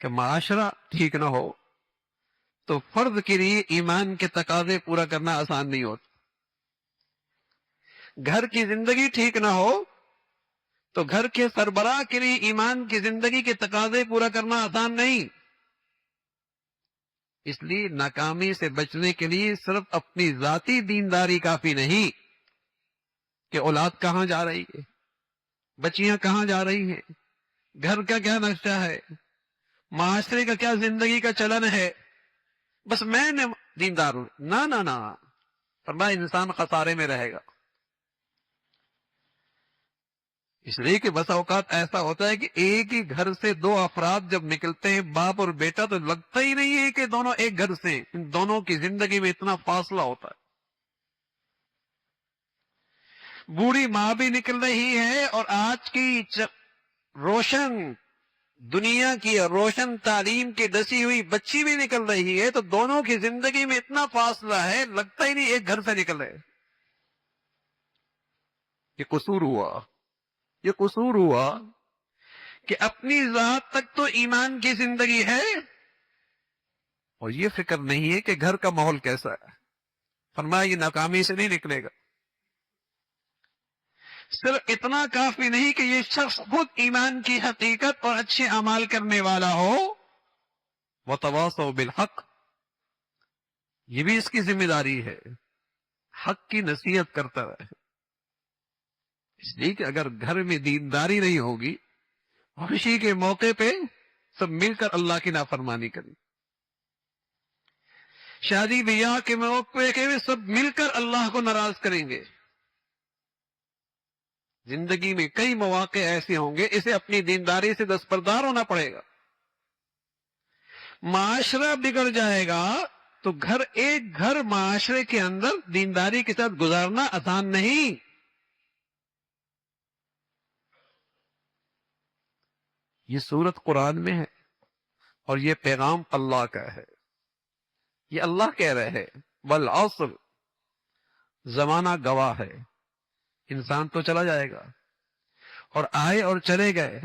کہ معاشرہ ٹھیک نہ ہو تو فرد کے لیے ایمان کے تقاضے پورا کرنا آسان نہیں ہوتا. گھر کی زندگی ٹھیک نہ ہو تو گھر کے سربراہ کے لیے ایمان کی زندگی کے تقاضے پورا کرنا آسان نہیں. اس لیے ناکامی سے بچنے کے لیے صرف اپنی ذاتی دینداری کافی نہیں کہ اولاد کہاں جا رہی ہے، بچیاں کہاں جا رہی ہیں، گھر کا کیا نقشہ ہے، معاشرے کا کیا زندگی کا چلن ہے، بس میں نے دیندار ہوں. نہ نہ نہ، فرمایا انسان خسارے میں رہے گا. اس لیے کہ بس اوقات ایسا ہوتا ہے کہ ایک ہی گھر سے دو افراد جب نکلتے ہیں، باپ اور بیٹا، تو لگتا ہی نہیں ہے کہ دونوں ایک گھر سے ہیں. ان دونوں کی زندگی میں اتنا فاصلہ ہوتا ہے. بوڑھی ماں بھی نکل رہی ہے اور آج کی روشن دنیا کی روشن تعلیم کی ڈسی ہوئی بچی بھی نکل رہی ہے، تو دونوں کی زندگی میں اتنا فاصلہ ہے، لگتا ہی نہیں ایک گھر سے نکل رہے. یہ قصور ہوا، یہ قصور ہوا کہ اپنی ذات تک تو ایمان کی زندگی ہے اور یہ فکر نہیں ہے کہ گھر کا ماحول کیسا ہے. فرمایا یہ ناکامی سے نہیں نکلے گا. صرف اتنا کافی نہیں کہ یہ شخص خود ایمان کی حقیقت اور اچھے اعمال کرنے والا ہو، وتواصوا بالحق، یہ بھی اس کی ذمہ داری ہے، حق کی نصیحت کرتا رہے. اس لیے کہ اگر گھر میں دینداری نہیں ہوگی، خوشی کے موقع پہ سب مل کر اللہ کی نافرمانی کریں، شادی بیاہ کے موقع پہ سب مل کر اللہ کو ناراض کریں گے. زندگی میں کئی مواقع ایسے ہوں گے، اسے اپنی دینداری سے دستبردار ہونا پڑے گا. معاشرہ بگڑ جائے گا تو ایک گھر معاشرے کے اندر دینداری کے ساتھ گزارنا آسان نہیں. یہ سورت قرآن میں ہے اور یہ پیغام اللہ کا ہے. یہ اللہ کہہ رہے ہیں والعصر، زمانہ گواہ ہے. انسان تو چلا جائے گا اور آئے اور چلے گئے،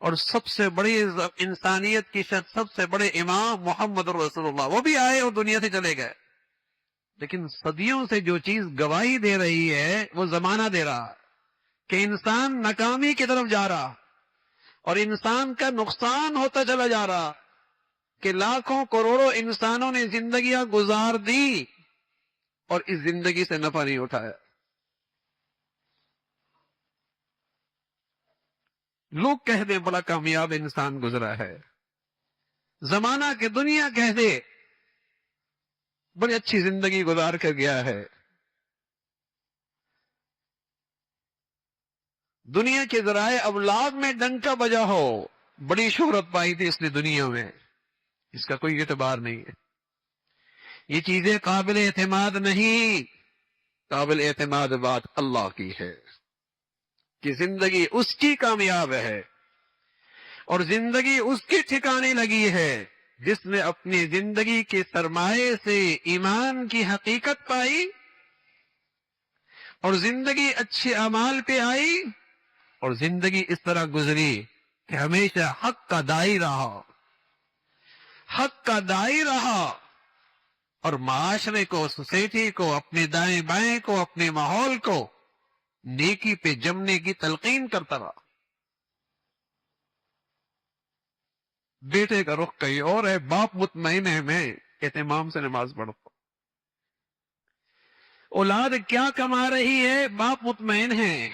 اور سب سے بڑی انسانیت کی شخص، سب سے بڑے امام محمد رسول اللہ، وہ بھی آئے اور دنیا سے چلے گئے. لیکن صدیوں سے جو چیز گواہی دے رہی ہے وہ زمانہ دے رہا کہ انسان ناکامی کی طرف جا رہا اور انسان کا نقصان ہوتا چلا جا رہا، کہ لاکھوں کروڑوں انسانوں نے زندگیاں گزار دی اور اس زندگی سے نفع نہیں اٹھایا. لوگ کہہ دیں بڑا کامیاب انسان گزرا ہے، زمانہ کہ دنیا کہہ دے بڑی اچھی زندگی گزار کر گیا ہے. دنیا کے ذرائع ابلاغ میں ڈنکا بجا ہو، بڑی شہرت پائی تھی اس نے دنیا میں، اس کا کوئی اعتبار نہیں ہے. یہ چیزیں قابل اعتماد نہیں. قابل اعتماد بات اللہ کی ہے کہ زندگی اس کی کامیاب ہے اور زندگی اس کی ٹھکانے لگی ہے جس نے اپنی زندگی کے سرمایے سے ایمان کی حقیقت پائی اور زندگی اچھے اعمال پہ آئی اور زندگی اس طرح گزری کہ ہمیشہ حق کا دائی رہا، حق کا دائی رہا، اور معاشرے کو، سوسائٹی کو، اپنے دائیں بائیں کو، اپنے ماحول کو نیکی پہ جمنے کی تلقین کرتا رہا. بیٹے کا رخ کہیں اور ہے، باپ مطمئن ہے میں اہتمام سے نماز پڑھتا ہوں. اولاد کیا کما رہی ہے، باپ مطمئن ہے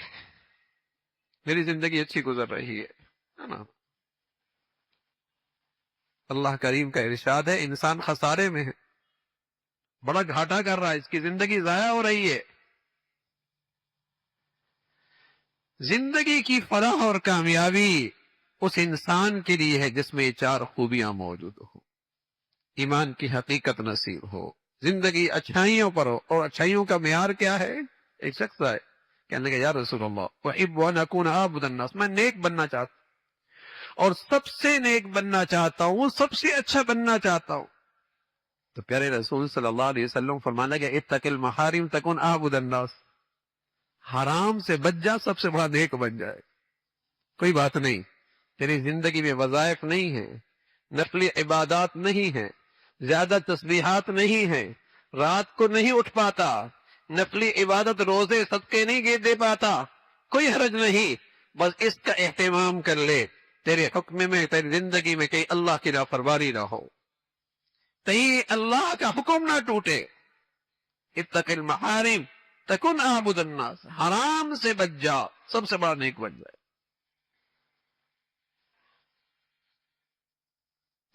میری زندگی اچھی گزر رہی ہے نا. اللہ کریم کا ارشاد ہے انسان خسارے میں ہے، بڑا گھاٹا کر رہا ہے، اس کی زندگی ضائع ہو رہی ہے. زندگی کی فلاح اور کامیابی اس انسان کے لیے ہے جس میں یہ چار خوبیاں موجود ہو. ایمان کی حقیقت نصیب ہو، زندگی اچھائیوں پر ہو. اور اچھائیوں کا معیار کیا ہے؟ ایک شخص ہے کہنے لگا یا رسول اللہ احب ان اکون اعبد الناس، میں نیک بننا چاہتا ہوں اور سب سے نیک بننا چاہتا ہوں، سب سے اچھا بننا چاہتا ہوں. تو پیارے رسول صلی اللہ علیہ وسلم فرمانے لگے اتق المحارم تکن اعبد الناس، حرام سے بچ جا، سب سے بڑا نیک بن جائے. کوئی بات نہیں، تیری زندگی میں وظائف نہیں ہے، نفلی عبادات نہیں ہیں، زیادہ تسبیحات نہیں ہیں، رات کو نہیں اٹھ پاتا، نفلی عبادت روزے صدقے نہیں دے پاتا، کوئی حرج نہیں، بس اس کا اہتمام کر لے، تیرے حکم میں، تیری زندگی میں کہیں اللہ کی نافرمانی نہ ہو، کہیں اللہ کا حکم نہ ٹوٹے۔ اتق المحارم تکن عابد الناس، حرام سے بچ جا، سب سے بڑا نیک بن جائے۔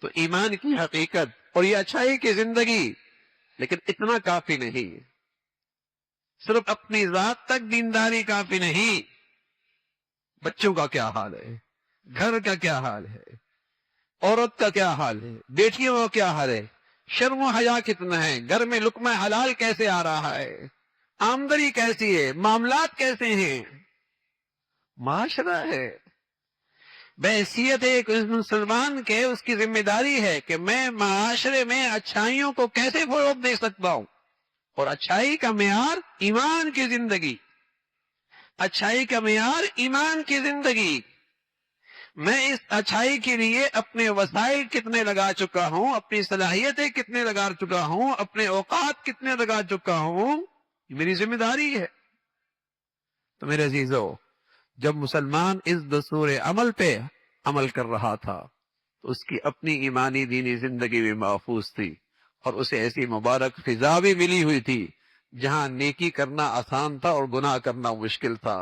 تو ایمان کی حقیقت اور یہ اچھائی کی زندگی، لیکن اتنا کافی نہیں، صرف اپنی ذات تک دینداری کافی نہیں، بچوں کا کیا حال ہے، گھر کا کیا حال ہے، عورت کا کیا حال ہے، بیٹیوں کا کیا حال ہے، شرم و حیا کتنا ہے، گھر میں لقمہ حلال کیسے آ رہا ہے، آمدنی کیسی ہے، معاملات کیسے ہیں، معاشرہ ہے۔ بحیثیت ایک مسلمان کے اس کی ذمہ داری ہے کہ میں معاشرے میں اچھائیوں کو کیسے فروغ دے سکتا ہوں، اور اچھائی کا معیار ایمان کی زندگی، اچھائی کا معیار ایمان کی زندگی۔ میں اس اچھائی کے لیے اپنے وسائل کتنے لگا چکا ہوں، اپنی صلاحیتیں کتنے لگا چکا ہوں، اپنے اوقات کتنے لگا چکا ہوں، یہ میری ذمہ داری ہے۔ تو میرے عزیزو، جب مسلمان اس دستور عمل پہ عمل کر رہا تھا تو اس کی اپنی ایمانی دینی زندگی بھی محفوظ تھی، اور اسے ایسی مبارک فضا بھی ملی ہوئی تھی جہاں نیکی کرنا آسان تھا اور گناہ کرنا مشکل تھا۔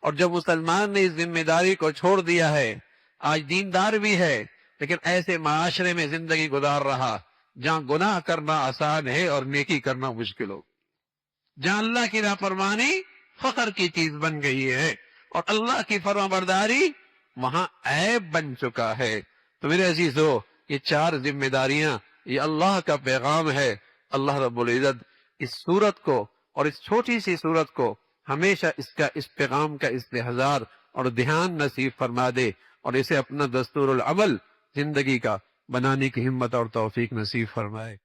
اور جب مسلمان نے اس ذمہ داری کو چھوڑ دیا ہے، آج دیندار بھی ہے لیکن ایسے معاشرے میں زندگی گزار رہا جہاں گناہ کرنا آسان ہے اور نیکی کرنا مشکل ہو، جہاں اللہ کی نافرمانی فخر کی چیز بن گئی ہے اور اللہ کی فرمانبرداری وہاں عیب بن چکا ہے۔ تو میرے عزیزو، یہ چار ذمہ داریاں، یہ اللہ کا پیغام ہے۔ اللہ رب العزت اس صورت کو اور اس چھوٹی سی صورت کو ہمیشہ اس پیغام کا استحضار اور دھیان نصیب فرما دے، اور اسے اپنا دستور العمل زندگی کا بنانے کی ہمت اور توفیق نصیب فرمائے۔